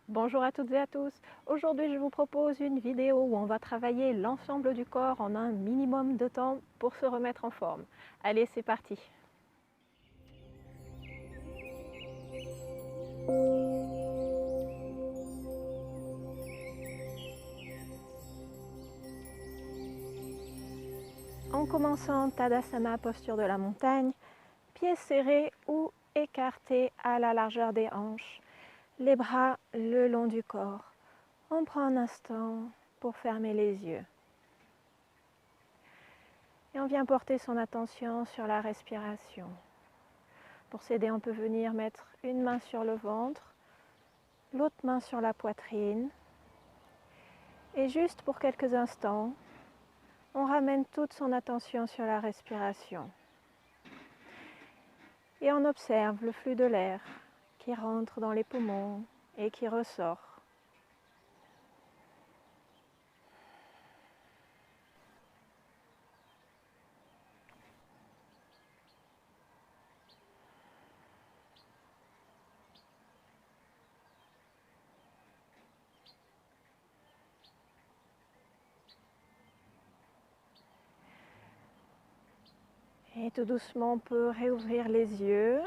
Bonjour à toutes et à tous. Aujourd'hui, je vous propose une vidéo où on va travailler l'ensemble du corps en un minimum de temps pour se remettre en forme. Allez, c'est parti. En commençant Tadasana, posture de la montagne, pieds serrés ou écartés à la largeur des hanches, les bras le long du corps. On prend un instant pour fermer les yeux. Et on vient porter son attention sur la respiration. Pour s'aider, on peut venir mettre une main sur le ventre, l'autre main sur la poitrine. Et juste pour quelques instants, on ramène toute son attention sur la respiration. Et on observe le flux de l'air qui rentre dans les poumons et qui ressort. Et tout doucement, on peut réouvrir les yeux,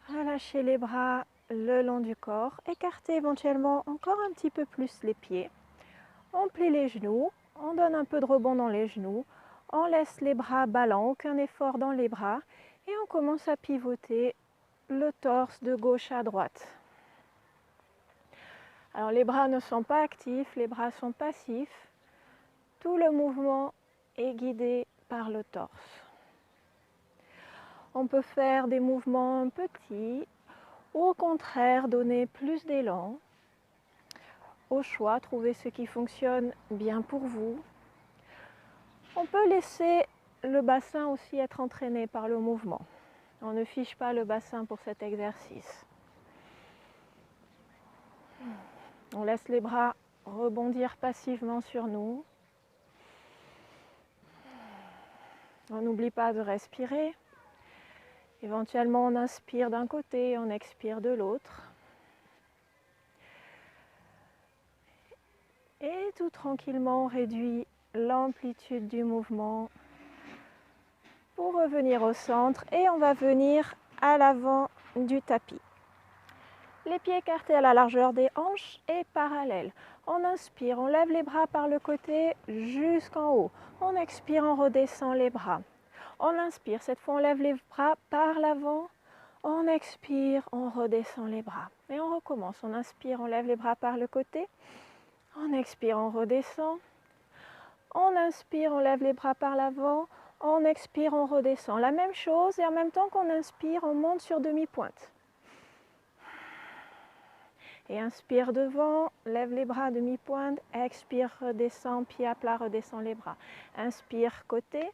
relâcher les bras le long du corps, écarter éventuellement encore un petit peu plus les pieds. On plie les genoux, on donne un peu de rebond dans les genoux, on laisse les bras ballants, aucun effort dans les bras, et on commence à pivoter le torse de gauche à droite. Alors les bras ne sont pas actifs, les bras sont passifs. Tout le mouvement est guidé par le torse. On peut faire des mouvements petits ou au contraire donner plus d'élan. Au choix, trouvez ce qui fonctionne bien pour vous. On peut laisser le bassin aussi être entraîné par le mouvement. On ne fiche pas le bassin pour cet exercice. On laisse les bras rebondir passivement sur nous. On n'oublie pas de respirer. Éventuellement, on inspire d'un côté, on expire de l'autre. Et tout tranquillement, on réduit l'amplitude du mouvement pour revenir au centre. Et on va venir à l'avant du tapis. Les pieds écartés à la largeur des hanches et parallèles. On inspire, on lève les bras par le côté jusqu'en haut. On expire, on redescend les bras. On inspire, cette fois on lève les bras par l'avant. On expire, on redescend les bras. Et on recommence. On inspire, on lève les bras par le côté. On expire, on redescend. On inspire, on lève les bras par l'avant. On expire, on redescend. La même chose et en même temps qu'on inspire, on monte sur demi-pointe. Et inspire devant, lève les bras demi-pointe. Expire, redescend, pied à plat, redescend les bras. Inspire côté.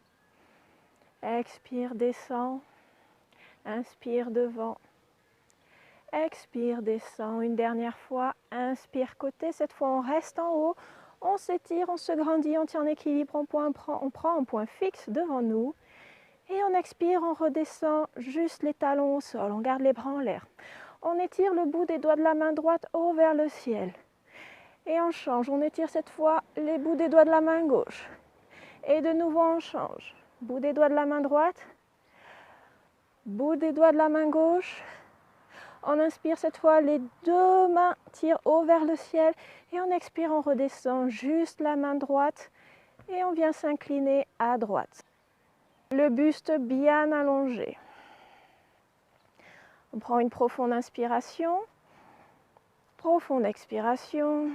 Expire, descend. Inspire devant. Expire, descend. Une dernière fois. Inspire côté. Cette fois, on reste en haut. On s'étire, on se grandit, on tient en équilibre. On prend un point fixe devant nous. Et on expire, on redescend juste les talons au sol. On garde les bras en l'air. On étire le bout des doigts de la main droite haut vers le ciel. Et on change. On étire cette fois les bouts des doigts de la main gauche. Et de nouveau, on change. Bout des doigts de la main droite. Bout des doigts de la main gauche. On inspire cette fois, les deux mains tirent haut vers le ciel. Et on expire, on redescend juste la main droite. Et on vient s'incliner à droite. Le buste bien allongé. On prend une profonde inspiration. Profonde expiration.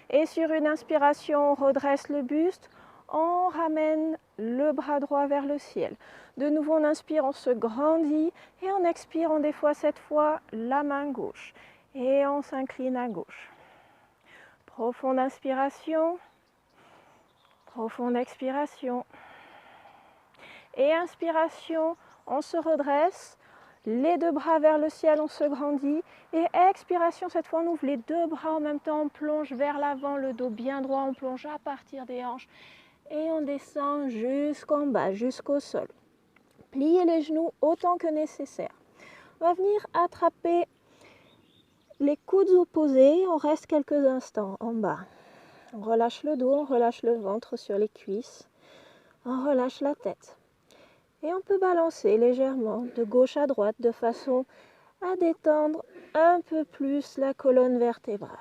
Et sur une inspiration, on redresse le buste. On ramène le bras droit vers le ciel. De nouveau, on inspire, on se grandit. Et on expire, on défait cette fois la main gauche. Et on s'incline à gauche. Profonde inspiration. Profonde expiration. Et inspiration, on se redresse. Les deux bras vers le ciel, on se grandit. Et expiration, cette fois, on ouvre les deux bras en même temps. On plonge vers l'avant, le dos bien droit. On plonge à partir des hanches. Et on descend jusqu'en bas, jusqu'au sol. Pliez les genoux autant que nécessaire. On va venir attraper Les coudes opposés, on reste quelques instants en bas. On relâche le dos, on relâche le ventre sur les cuisses, on relâche la tête. Et on peut balancer légèrement de gauche à droite de façon à détendre un peu plus la colonne vertébrale.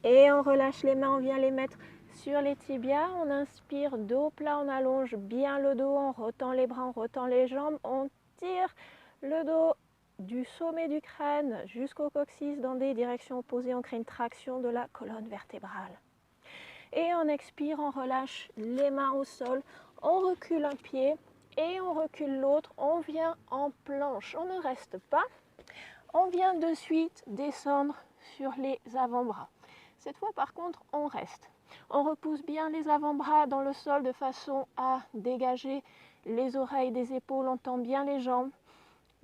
Et on relâche les mains, on vient les mettre sur les tibias. On inspire, dos plat, on allonge bien le dos, on retend les bras, on retend les jambes. On tire le dos du sommet du crâne jusqu'au coccyx dans des directions opposées. On crée une traction de la colonne vertébrale. Et on expire, on relâche les mains au sol. On recule un pied et on recule l'autre. On vient en planche. On ne reste pas. On vient de suite descendre sur les avant-bras. Cette fois, par contre, on reste. On repousse bien les avant-bras dans le sol de façon à dégager les oreilles des épaules. On tend bien les jambes.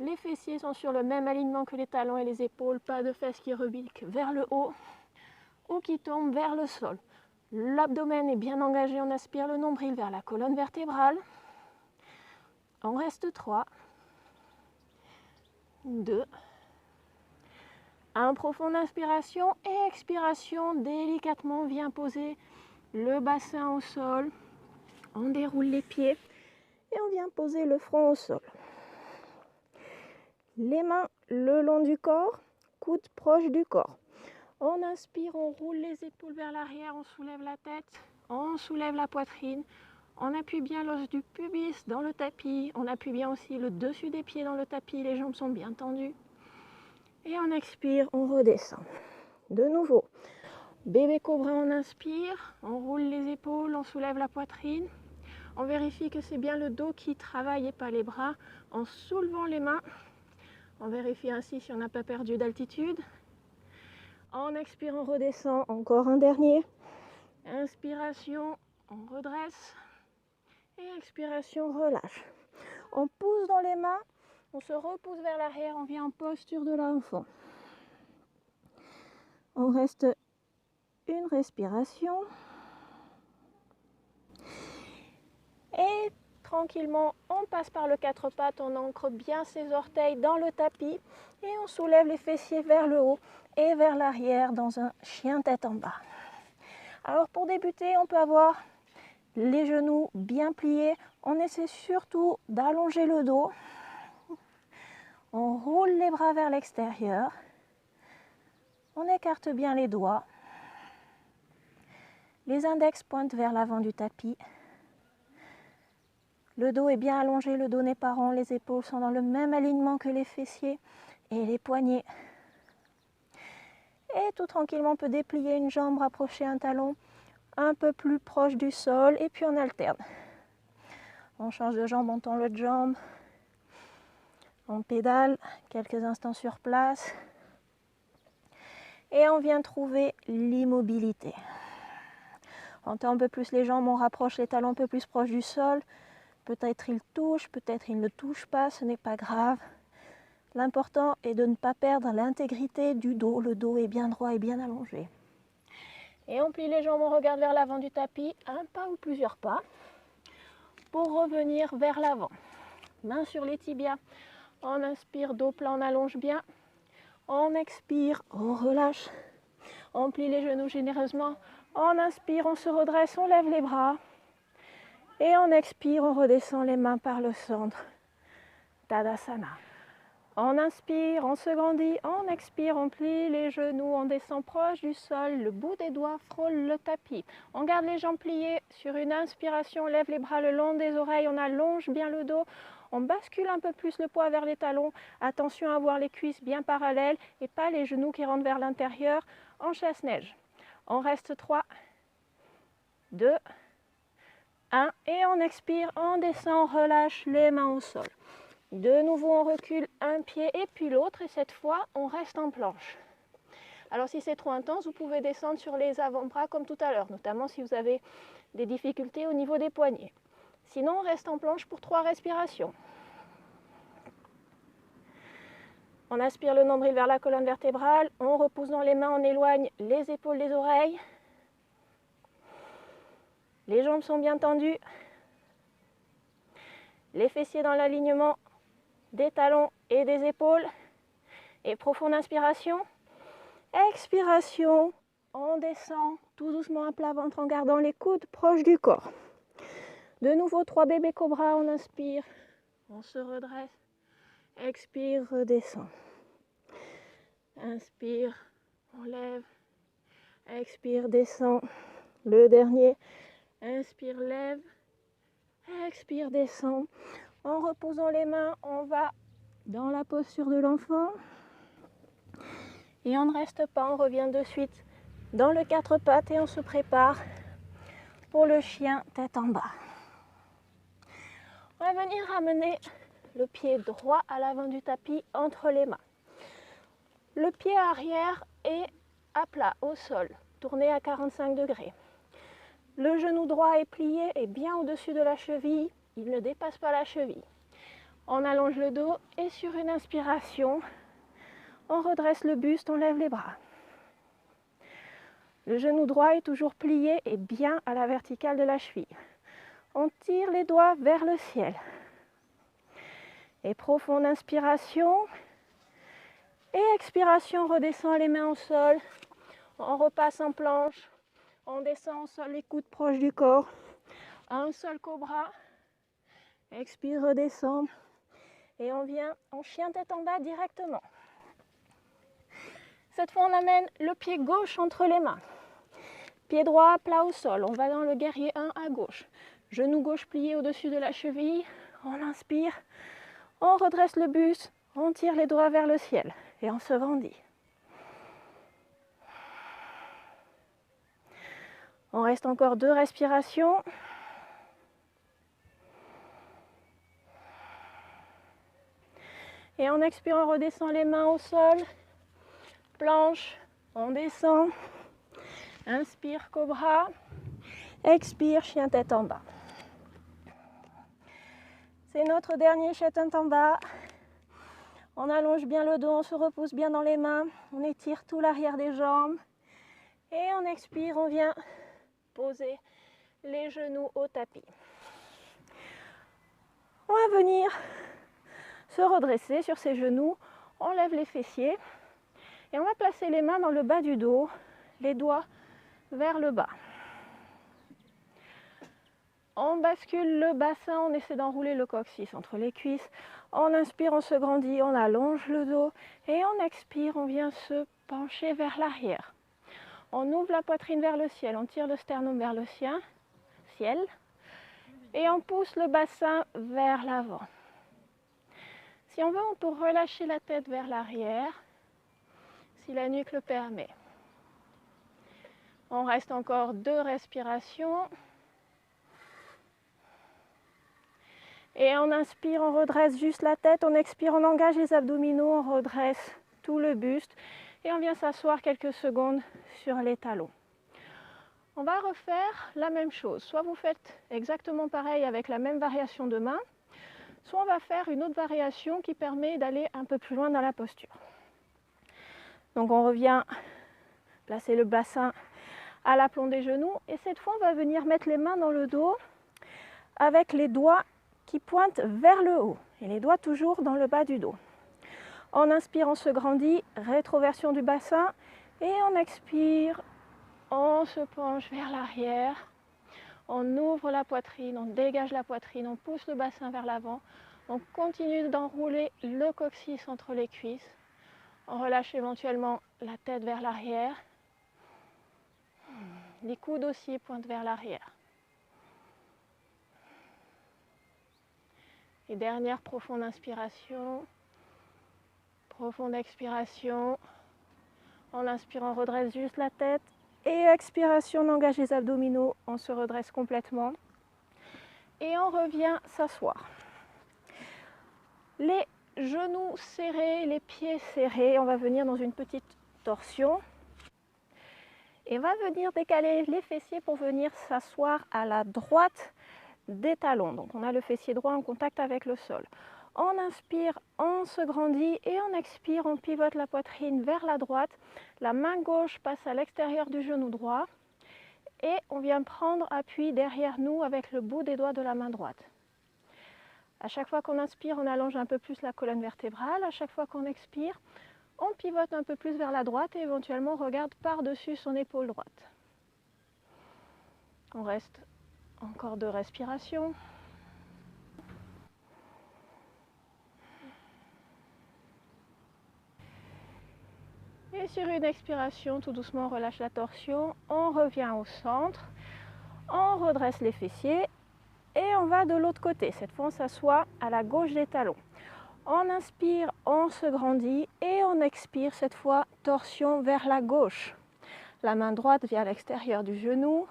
Les fessiers sont sur le même alignement que les talons et les épaules. Pas de fesses qui rebiquent vers le haut ou qui tombent vers le sol. L'abdomen est bien engagé. On aspire le nombril vers la colonne vertébrale. On reste 3, 2, 1, profonde inspiration et expiration. Délicatement, on vient poser le bassin au sol. On déroule les pieds et on vient poser le front au sol. Les mains le long du corps, coudes proches du corps. On inspire, on roule les épaules vers l'arrière, on soulève la tête, on soulève la poitrine. On appuie bien l'os du pubis dans le tapis. On appuie bien aussi le dessus des pieds dans le tapis. Les jambes sont bien tendues. Et on expire, on redescend. De nouveau, bébé cobra, on inspire, on roule les épaules, on soulève la poitrine. On vérifie que c'est bien le dos qui travaille et pas les bras. En soulevant les mains, on vérifie ainsi si on n'a pas perdu d'altitude. En expire, on redescend. Encore un dernier. Inspiration, on redresse. Et expiration, relâche. On pousse dans les mains, on se repousse vers l'arrière, on vient en posture de l'enfant. On reste une respiration. Et tranquillement, on passe par le 4 pattes, on ancre bien ses orteils dans le tapis et on soulève les fessiers vers le haut et vers l'arrière dans un chien tête en bas. Alors pour débuter, on peut avoir les genoux bien pliés. On essaie surtout d'allonger le dos. On roule les bras vers l'extérieur. On écarte bien les doigts. Les index pointent vers l'avant du tapis. Le dos est bien allongé, le dos n'est pas rond. Les épaules sont dans le même alignement que les fessiers et les poignets. Et tout tranquillement, on peut déplier une jambe, rapprocher un talon un peu plus proche du sol et puis on alterne. On change de jambe, on tend l'autre jambe. On pédale quelques instants sur place. Et on vient trouver l'immobilité. On tend un peu plus les jambes, on rapproche les talons un peu plus proches du sol. Peut-être il touche, peut-être il ne touche pas, ce n'est pas grave. L'important est de ne pas perdre l'intégrité du dos. Le dos est bien droit et bien allongé. Et on plie les jambes, on regarde vers l'avant du tapis, un pas ou plusieurs pas, pour revenir vers l'avant. Mains sur les tibias. On inspire, dos plat, on allonge bien. On expire, on relâche. On plie les genoux généreusement. On inspire, on se redresse, on lève les bras. Et on expire, on redescend les mains par le centre. Tadasana. On inspire, on se grandit. On expire, on plie les genoux, on descend proche du sol. Le bout des doigts frôle le tapis. On garde les jambes pliées. Sur une inspiration, on lève les bras le long des oreilles. On allonge bien le dos. On bascule un peu plus le poids vers les talons. Attention à avoir les cuisses bien parallèles et pas les genoux qui rentrent vers l'intérieur en chasse-neige. On reste 3, 2, 1 et on expire, on descend, on relâche les mains au sol. De nouveau, on recule un pied et puis l'autre et cette fois, on reste en planche. Alors si c'est trop intense, vous pouvez descendre sur les avant-bras comme tout à l'heure, notamment si vous avez des difficultés au niveau des poignets. Sinon, on reste en planche pour 3 respirations. On aspire le nombril vers la colonne vertébrale, on repousse dans les mains, on éloigne les épaules des oreilles. Les jambes sont bien tendues. Les fessiers dans l'alignement des talons et des épaules. Et profonde inspiration. Expiration. On descend tout doucement à plat ventre en gardant les coudes proches du corps. De nouveau, 3 bébés cobras. On inspire. On se redresse. Expire, redescend. Inspire, on lève. Expire, descend. Le dernier. Inspire, lève. Expire, descend. En reposant les mains, on va dans la posture de l'enfant. Et on ne reste pas, on revient de suite dans le 4 pattes et on se prépare pour le chien tête en bas. On va venir ramener le pied droit à l'avant du tapis entre les mains. Le pied arrière est à plat au sol, tourné à 45 degrés. Le genou droit est plié et bien au-dessus de la cheville, il ne dépasse pas la cheville. On allonge le dos et sur une inspiration, on redresse le buste, on lève les bras. Le genou droit est toujours plié et bien à la verticale de la cheville. On tire les doigts vers le ciel. Et profonde inspiration. Et expiration, on redescend les mains au sol. On repasse en planche. On descend au sol, les coudes proches du corps. Un seul cobra. Expire, redescend. Et on vient en chien tête en bas directement. Cette fois, on amène le pied gauche entre les mains. Pied droit plat au sol. On va dans le guerrier 1 à gauche. Genou gauche plié au-dessus de la cheville. On inspire. On redresse le buste. On tire les doigts vers le ciel. Et on se grandit. On reste encore 2 respirations. Et en expirant, on redescend les mains au sol. Planche, on descend. Inspire, cobra. Expire, chien tête en bas. C'est notre dernier chien tête en bas. On allonge bien le dos, on se repousse bien dans les mains. On étire tout l'arrière des jambes. Et on expire, on vient poser les genoux au tapis. On va venir se redresser sur ses genoux. On lève les fessiers. Et on va placer les mains dans le bas du dos, les doigts vers le bas. On bascule le bassin, on essaie d'enrouler le coccyx entre les cuisses. On inspire, on se grandit, on allonge le dos. Et on expire, on vient se pencher vers l'arrière. On ouvre la poitrine vers le ciel, on tire le sternum vers le ciel. Et on pousse le bassin vers l'avant. Si on veut, on peut relâcher la tête vers l'arrière, si la nuque le permet. On reste encore 2 respirations. Et on inspire, on redresse juste la tête, on expire, on engage les abdominaux, on redresse tout le buste et on vient s'asseoir quelques secondes sur les talons. On va refaire la même chose. Soit vous faites exactement pareil avec la même variation de main, soit on va faire une autre variation qui permet d'aller un peu plus loin dans la posture. Donc on revient placer le bassin à l'aplomb des genoux et cette fois on va venir mettre les mains dans le dos avec les doigts qui pointent vers le haut et les doigts toujours dans le bas du dos. On inspire, on se grandit, rétroversion du bassin et on expire, on se penche vers l'arrière, on ouvre la poitrine, on dégage la poitrine, on pousse le bassin vers l'avant, on continue d'enrouler le coccyx entre les cuisses, on relâche éventuellement la tête vers l'arrière, les coudes aussi pointent vers l'arrière. Et dernière profonde inspiration, profonde expiration. En inspirant, on redresse juste la tête. Et expiration, on engage les abdominaux, on se redresse complètement. Et on revient s'asseoir. Les genoux serrés, les pieds serrés. On va venir dans une petite torsion. Et on va venir décaler les fessiers pour venir s'asseoir à la droite des talons. Donc on a le fessier droit en contact avec le sol. On inspire, on se grandit et on expire, on pivote la poitrine vers la droite. La main gauche passe à l'extérieur du genou droit et on vient prendre appui derrière nous avec le bout des doigts de la main droite. À chaque fois qu'on inspire, on allonge un peu plus la colonne vertébrale. À chaque fois qu'on expire, on pivote un peu plus vers la droite et éventuellement on regarde par-dessus son épaule droite. On reste encore 2 respirations. Et sur une expiration, tout doucement, on relâche la torsion, on revient au centre, on redresse les fessiers et on va de l'autre côté. Cette fois, on s'assoit à la gauche des talons. On inspire, on se grandit et on expire, cette fois, torsion vers la gauche. La main droite vient à l'extérieur du genou.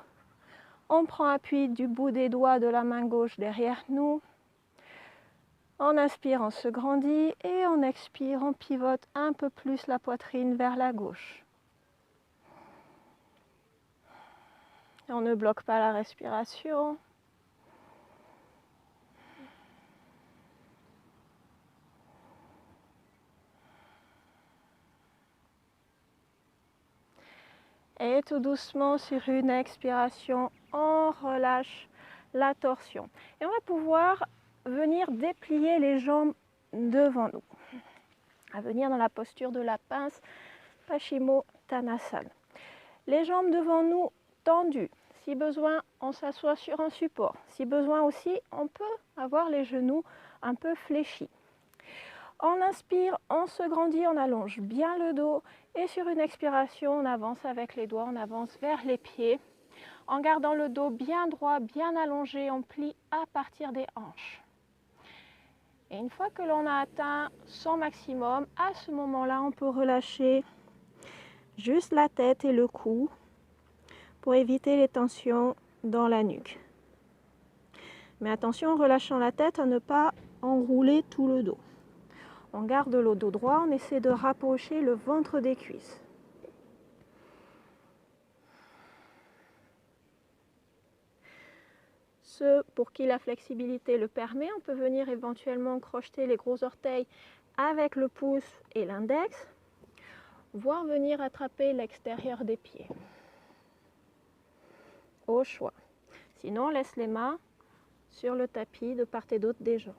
On prend appui du bout des doigts de la main gauche derrière nous. On inspire, on se grandit et on expire, on pivote un peu plus la poitrine vers la gauche. Et on ne bloque pas la respiration. Et tout doucement, sur une expiration, on relâche la torsion. Et on va pouvoir venir déplier les jambes devant nous. À venir dans la posture de la pince, Paschimottanasana. Les jambes devant nous tendues. Si besoin, on s'assoit sur un support. Si besoin aussi, on peut avoir les genoux un peu fléchis. On inspire, on se grandit, on allonge bien le dos. Et sur une expiration, on avance avec les doigts, on avance vers les pieds. En gardant le dos bien droit, bien allongé, on plie à partir des hanches. Et une fois que l'on a atteint son maximum, à ce moment-là, on peut relâcher juste la tête et le cou pour éviter les tensions dans la nuque. Mais attention, en relâchant la tête, à ne pas enrouler tout le dos. On garde le dos droit, on essaie de rapprocher le ventre des cuisses. Ceux pour qui la flexibilité le permet, on peut venir éventuellement crocheter les gros orteils avec le pouce et l'index, voire venir attraper l'extérieur des pieds. Au choix. Sinon, on laisse les mains sur le tapis de part et d'autre des jambes.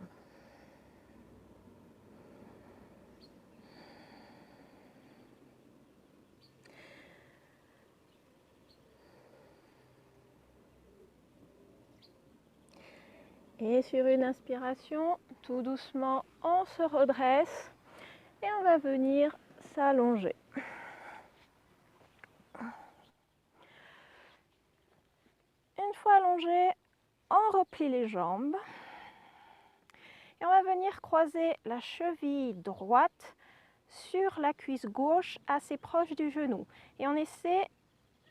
Et sur une inspiration, tout doucement, on se redresse et on va venir s'allonger. Une fois allongé, on replie les jambes et on va venir croiser la cheville droite sur la cuisse gauche assez proche du genou. Et on essaie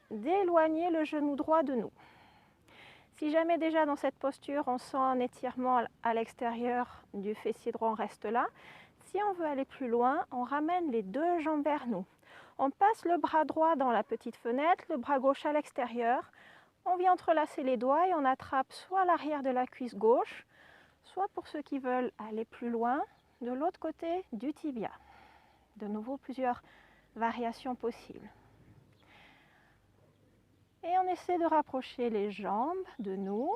d'éloigner le genou droit de nous. Si jamais déjà dans cette posture, on sent un étirement à l'extérieur du fessier droit, on reste là. Si on veut aller plus loin, on ramène les 2 jambes vers nous. On passe le bras droit dans la petite fenêtre, le bras gauche à l'extérieur. On vient entrelacer les doigts et on attrape soit l'arrière de la cuisse gauche, soit pour ceux qui veulent aller plus loin, de l'autre côté du tibia. De nouveau, plusieurs variations possibles. Et on essaie de rapprocher les jambes de nous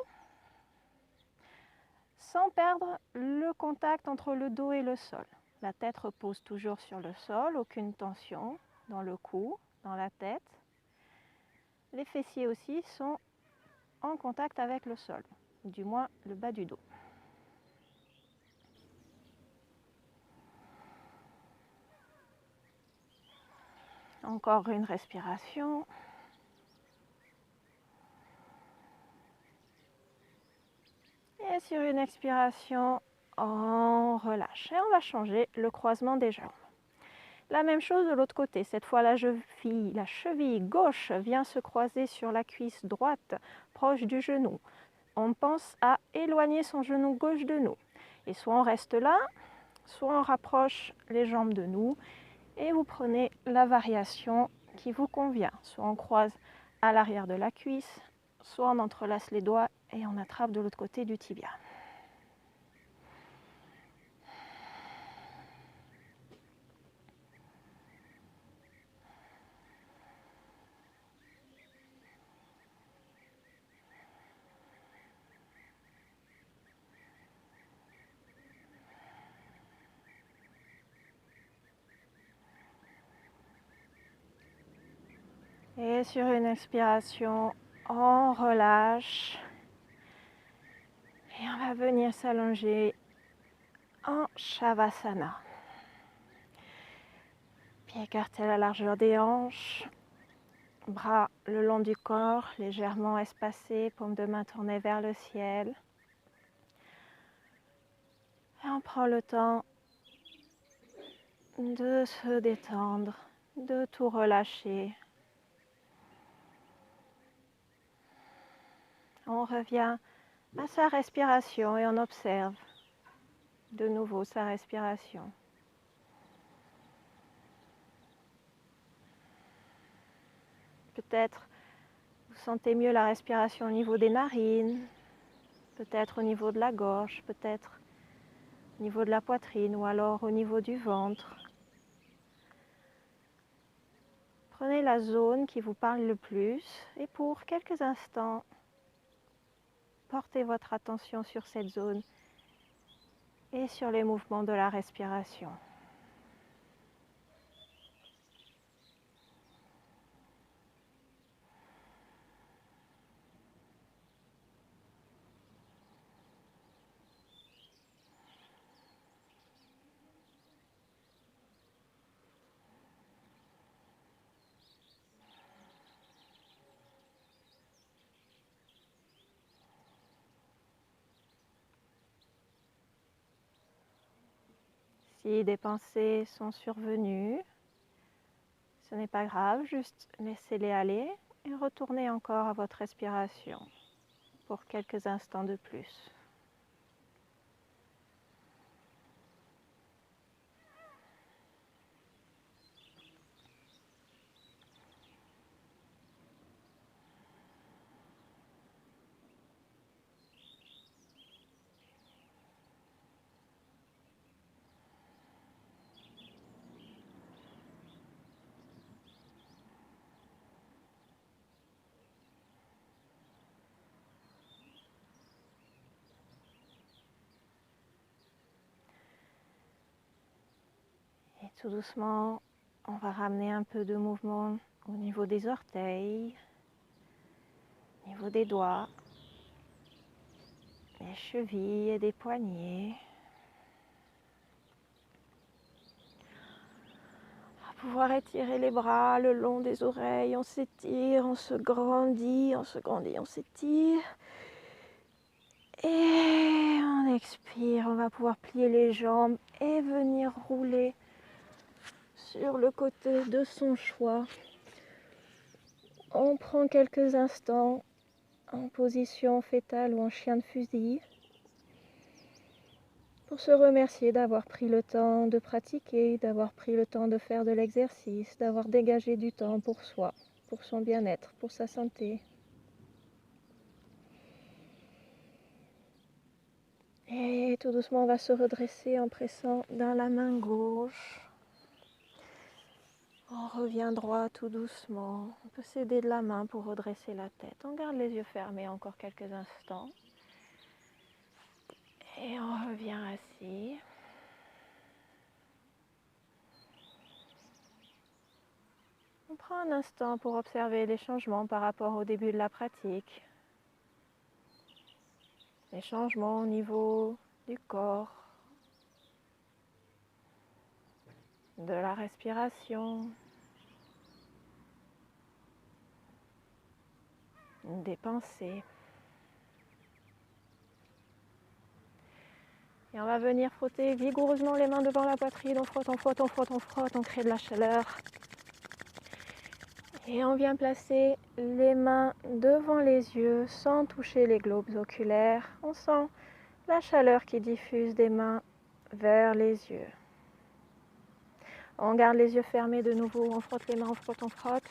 sans perdre le contact entre le dos et le sol. La tête repose toujours sur le sol, aucune tension dans le cou, dans la tête. Les fessiers aussi sont en contact avec le sol, du moins le bas du dos. Encore une respiration. Et sur une expiration, on relâche. Et on va changer le croisement des jambes. La même chose de l'autre côté. Cette fois, la cheville gauche vient se croiser sur la cuisse droite, proche du genou. On pense à éloigner son genou gauche de nous. Et soit on reste là, soit on rapproche les jambes de nous et vous prenez la variation qui vous convient. Soit on croise à l'arrière de la cuisse, soit on entrelace les doigts et on attrape de l'autre côté du tibia. Et sur une expiration, on relâche. Et on va venir s'allonger en Shavasana. Pieds écartés à la largeur des hanches. Bras le long du corps, légèrement espacés, paumes de main tournées vers le ciel. Et on prend le temps de se détendre, de tout relâcher. On revient à sa respiration et on observe de nouveau sa respiration. Peut-être vous sentez mieux la respiration au niveau des narines, peut-être au niveau de la gorge, peut-être au niveau de la poitrine ou alors au niveau du ventre. Prenez la zone qui vous parle le plus et pour quelques instants, portez votre attention sur cette zone et sur les mouvements de la respiration. Si des pensées sont survenues, ce n'est pas grave, juste laissez-les aller et retournez encore à votre respiration pour quelques instants de plus. Et tout doucement, on va ramener un peu de mouvement au niveau des orteils, au niveau des doigts, des chevilles et des poignets. On va pouvoir étirer les bras le long des oreilles, on s'étire, on se grandit, on se grandit, on s'étire. Et on expire, on va pouvoir plier les jambes et venir rouler sur le côté de son choix. On prend quelques instants en position fétale ou en chien de fusil pour se remercier d'avoir pris le temps de pratiquer, d'avoir pris le temps de faire de l'exercice, d'avoir dégagé du temps pour soi, pour son bien-être, pour sa santé. Et tout doucement, on va se redresser en pressant dans la main gauche. On revient droit tout doucement. On peut s'aider de la main pour redresser la tête. On garde les yeux fermés encore quelques instants. Et on revient assis. On prend un instant pour observer les changements par rapport au début de la pratique. Les changements au niveau du corps, de la respiration, des pensées. Et on va venir frotter vigoureusement les mains devant la poitrine. On frotte, on frotte, on frotte, on frotte, on crée de la chaleur. Et on vient placer les mains devant les yeux sans toucher les globes oculaires. On sent la chaleur qui diffuse des mains vers les yeux. On garde les yeux fermés de nouveau, on frotte les mains, on frotte, on frotte.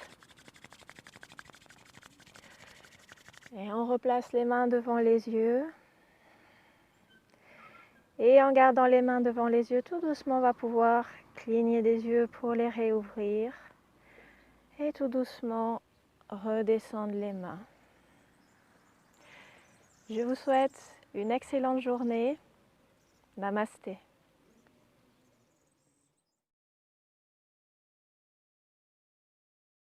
Et on replace les mains devant les yeux. Et en gardant les mains devant les yeux, tout doucement, on va pouvoir cligner des yeux pour les réouvrir. Et tout doucement, redescendre les mains. Je vous souhaite une excellente journée. Namasté.